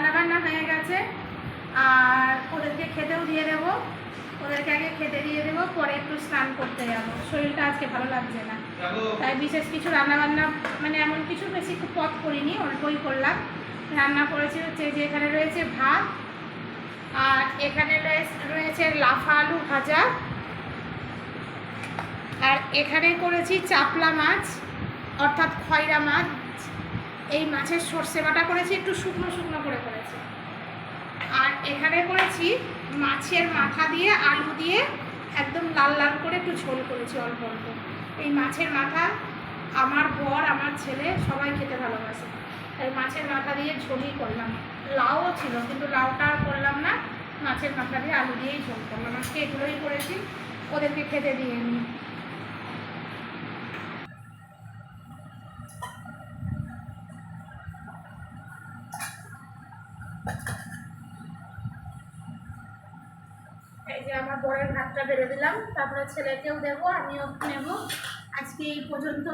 রান্নাবান্না হয়ে গেছে, আর ওদেরকে খেতেও দিয়ে দেবো। ওদেরকে আগে খেতে দিয়ে দেবো, পরে একটু স্নান করতে যাবো। শরীরটা আজকে ভালো লাগছে না, তাই বিশেষ কিছু রান্নাবান্না মানে এমন কিছু বেশি খুব পথ করিনি, অল্পই করলাম। রান্না করেছি হচ্ছে যে এখানে রয়েছে ভাত, আর এখানে রয়েছে লাফা আলু ভাজা, আর এখানে করেছি চাপলা মাছ অর্থাৎ খয়রা মাছ। এই মাছের সর্ষে বাটা করেছি, একটু শুকনো শুকনো করে করেছি। আর এখানে করেছি মাছের মাথা দিয়ে আলু দিয়ে একদম লাল লাল করে একটু ঝোল করেছি অল্প অল্প। এই মাছের মাথা আমার বর, আমার ছেলে সবাই খেতে ভালোবাসে, তাই মাছের মাথা দিয়ে ঝোলই করলাম। লাউও ছিল, কিন্তু লাউটা আর করলাম না, মাছের মাথা দিয়ে আলু দিয়েই ঝোল করলাম। আজকে এগুলোই করেছি, ওদেরকে খেতে দিয়ে নিই। এই যে আমার বরের ভাতটা বেড়ে দিলাম, তারপরে ছেলেকেও দেবো, আমিও নেবো। আজকে এই পর্যন্ত।